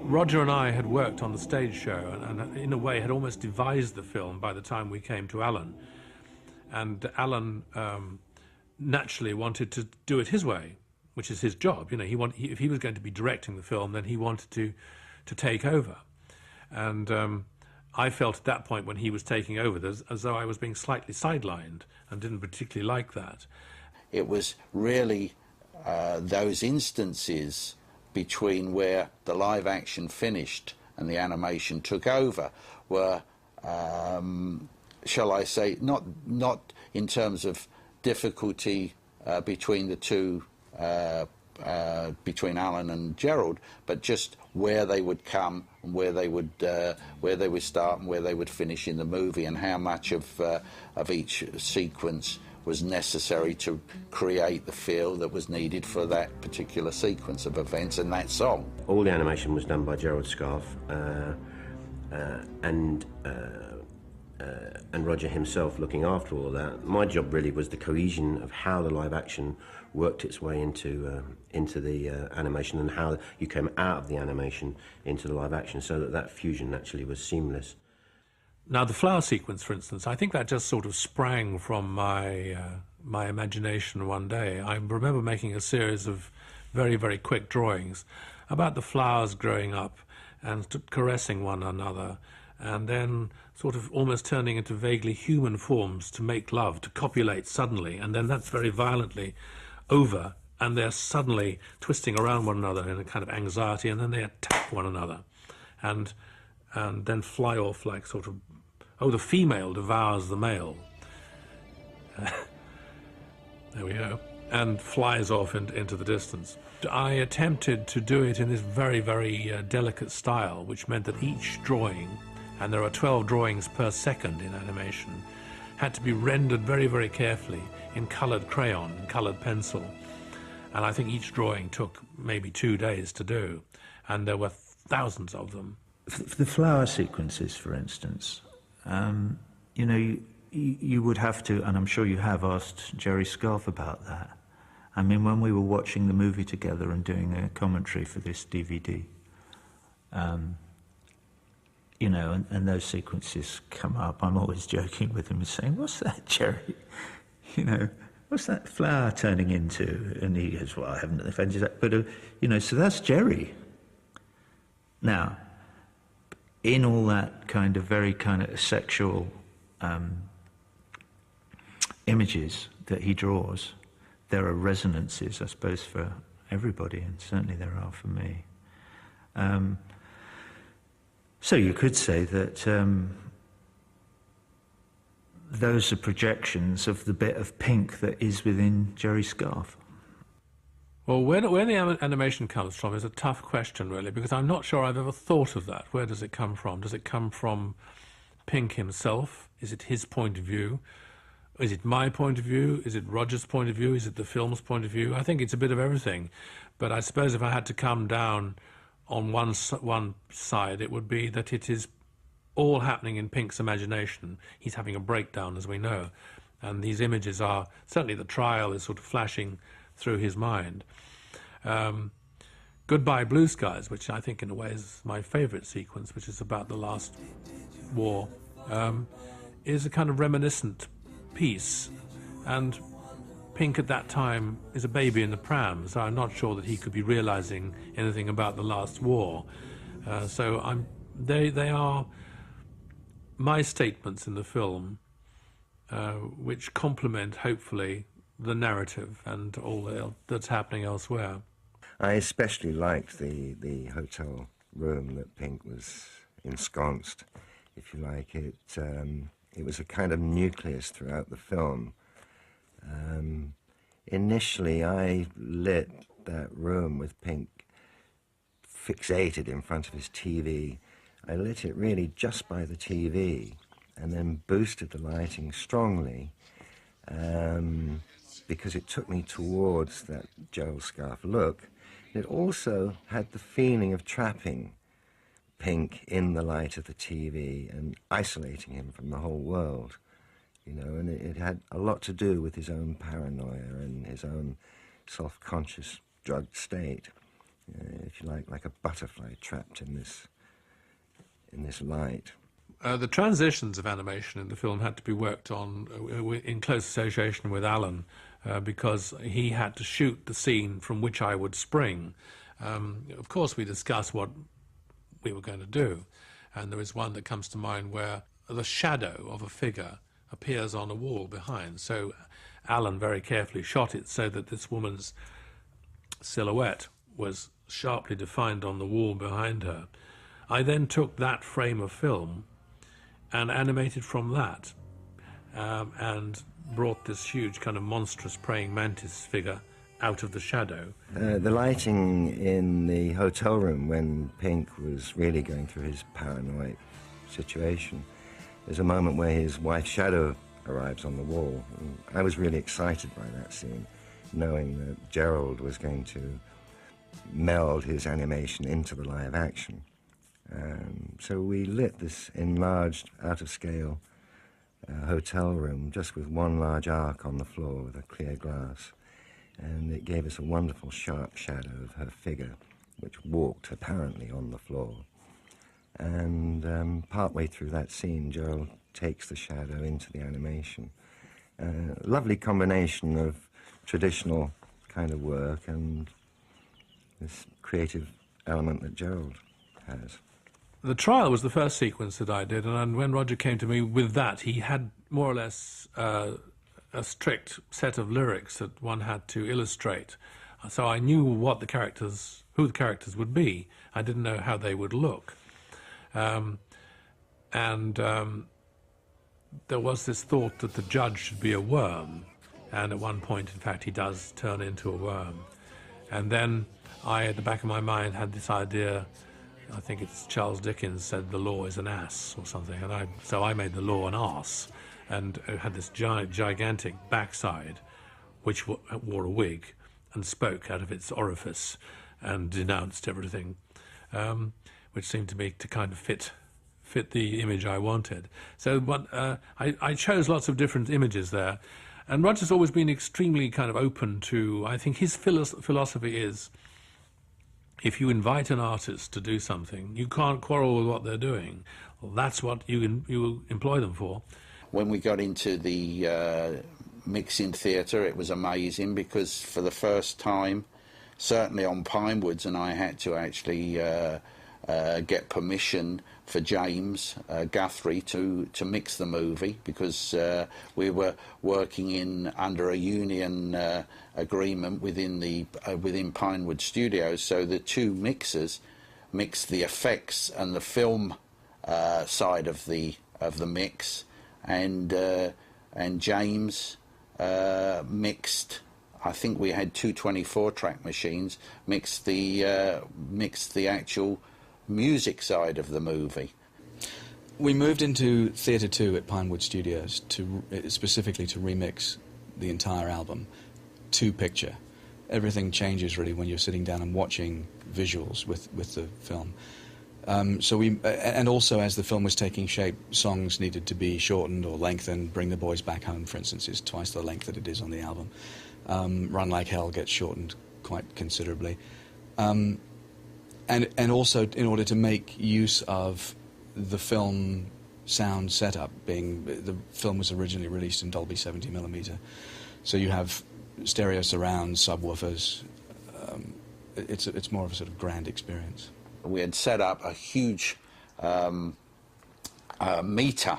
Roger and I had worked on the stage show and in a way had almost devised the film by the time we came to Alan. And Alan naturally wanted to do it his way, which is his job. You know, if he was going to be directing the film, then he wanted to take over. And I felt at that point when he was taking over as though I was being slightly sidelined and didn't particularly like that. It was really those instances between where the live action finished and the animation took over were, shall I say, not in terms of difficulty between the two, between Alan and Gerald, but just where they would come and where they would start and where they would finish in the movie, and how much of each sequence was necessary to create the feel that was needed for that particular sequence of events and that song. All the animation was done by Gerald Scarfe, and Roger himself looking after all that. My job really was the cohesion of how the live action worked its way into the animation, and how you came out of the animation into the live action, so that fusion actually was seamless. Now, the flower sequence, for instance, I think that just sort of sprang from my imagination one day. I remember making a series of very, very quick drawings about the flowers growing up and caressing one another, and then sort of almost turning into vaguely human forms to make love, to copulate suddenly, and then that's very violently over, and they're suddenly twisting around one another in a kind of anxiety, and then they attack one another, and then fly off like sort of, oh, the female devours the male. There we go. And flies off into the distance. I attempted to do it in this very, very delicate style, which meant that each drawing, and there are 12 drawings per second in animation, had to be rendered very, very carefully in coloured crayon and coloured pencil. And I think each drawing took maybe 2 days to do, and there were thousands of them. For the flower sequences, for instance, you know, you would have to, and I'm sure you have asked Jerry Scarfe about that. I mean, when we were watching the movie together and doing a commentary for this DVD, you know, and those sequences come up, I'm always joking with him and saying, "What's that, Jerry? You know, what's that flower turning into?" And he goes, "Well, I haven't offended that, but, you know, so that's Jerry." Now, in all that kind of very kind of sexual images that he draws, there are resonances, I suppose, for everybody, and certainly there are for me. So you could say that those are projections of the bit of Pink that is within Jerry Scarfe. Well, where the animation comes from is a tough question, really, because I'm not sure I've ever thought of that. Where does it come from? Does it come from Pink himself? Is it his point of view? Is it my point of view? Is it Roger's point of view? Is it the film's point of view? I think it's a bit of everything. But I suppose if I had to come down on one side, it would be that it is all happening in Pink's imagination. He's having a breakdown, as we know. And these images are, certainly the trial is sort of flashing through his mind. Goodbye Blue Skies, which I think in a way is my favourite sequence, which is about the last war, is a kind of reminiscent piece. And Pink at that time is a baby in the pram, so I'm not sure that he could be realising anything about the last war. So they are my statements in the film, which complement, hopefully, the narrative and all that's happening elsewhere. I especially liked the hotel room that Pink was ensconced, if you like. It was a kind of nucleus throughout the film. Initially, I lit that room with Pink fixated in front of his TV. I lit it really just by the TV, and then boosted the lighting strongly, because it took me towards that Gerald Scarfe look. It also had the feeling of trapping Pink in the light of the TV and isolating him from the whole world, you know, and it had a lot to do with his own paranoia and his own self-conscious drugged state. if you like a butterfly trapped in this light. The transitions of animation in the film had to be worked on in close association with Alan, because he had to shoot the scene from which I would spring. Of course, we discussed what we were going to do, and there is one that comes to mind where the shadow of a figure appears on a wall behind. So Alan very carefully shot it so that this woman's silhouette was sharply defined on the wall behind her. I then took that frame of film and animated from that, and brought this huge kind of monstrous praying mantis figure out of the shadow. The lighting in the hotel room when Pink was really going through his paranoid situation, there's a moment where his wife's shadow arrives on the wall. And I was really excited by that scene, knowing that Gerald was going to meld his animation into the live action. So we lit this enlarged, out-of-scale hotel room just with one large arc on the floor with a clear glass. And it gave us a wonderful sharp shadow of her figure, which walked apparently on the floor. And partway through that scene, Gerald takes the shadow into the animation. Lovely combination of traditional kind of work and this creative element that Gerald has. The trial was the first sequence that I did, and when Roger came to me with that, he had more or less a strict set of lyrics that one had to illustrate. So I knew who the characters would be. I didn't know how they would look. There was this thought that the judge should be a worm, and at one point, in fact, he does turn into a worm. And then I, at the back of my mind, had this idea, I think it's Charles Dickens said the law is an ass or something, and so I made the law an arse, and it had this gigantic backside which wore a wig and spoke out of its orifice and denounced everything, which seemed to me to kind of fit the image I wanted. So I chose lots of different images there, and Roger's always been extremely kind of open to, I think his philosophy is, if you invite an artist to do something, you can't quarrel with what they're doing. Well, that's what you employ them for. When we got into the mixing theatre, it was amazing because for the first time, certainly on Pinewoods, and I had to actually get permission for James Guthrie to mix the movie, because we were working under a union agreement within Pinewood Studios, so the two mixers mixed the effects and the film side of the mix, and James mixed. I think we had two 24-track machines, mixed the actual music side of the movie. We moved into Theatre 2 at Pinewood Studios specifically to remix the entire album to picture. Everything changes really when you're sitting down and watching visuals with the film. And also as the film was taking shape, songs needed to be shortened or lengthened. Bring the Boys Back Home, for instance, is twice the length that it is on the album. Run Like Hell gets shortened quite considerably. And also, in order to make use of the film sound setup, the film was originally released in Dolby 70mm, so you have stereo surround, subwoofers. It's more of a sort of grand experience. We had set up a huge meter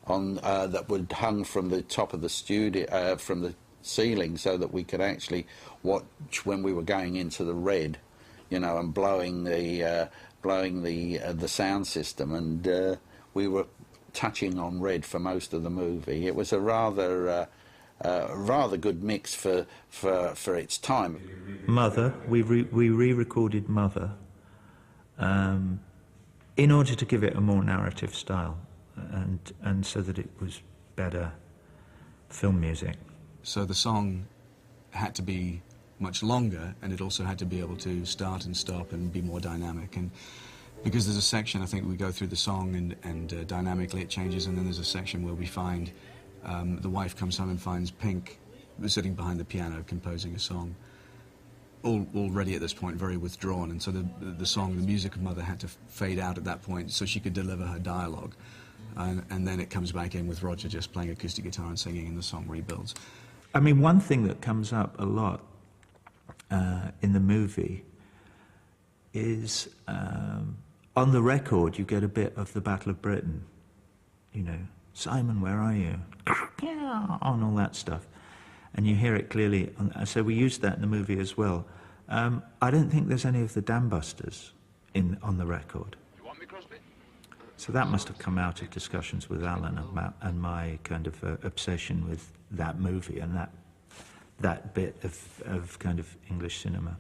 on that would hung from the top of the studio, from the ceiling, so that we could actually watch when we were going into the red, and blowing the sound system, and we were touching on red for most of the movie. It was a rather good mix for its time. Mother, we re-recorded Mother in order to give it a more narrative style, and so that it was better film music. So the song had to be much longer, and it also had to be able to start and stop and be more dynamic. And because there's a section, I think we go through the song and dynamically it changes, and then there's a section where we find the wife comes home and finds Pink sitting behind the piano composing a song. already at this point very withdrawn, and so the song, the music of Mother, had to fade out at that point so she could deliver her dialogue. And then it comes back in with Roger just playing acoustic guitar and singing, and the song rebuilds. I mean, one thing that comes up a lot in the movie is on the record you get a bit of the Battle of Britain, you know, Simon, where are you? On all that stuff. And you hear it clearly. So we used that in the movie as well. I don't think there's any of the Dam Busters on the record. You want me, Crosby? So that must have come out of discussions with Alan and my kind of obsession with that movie and that bit of kind of English cinema.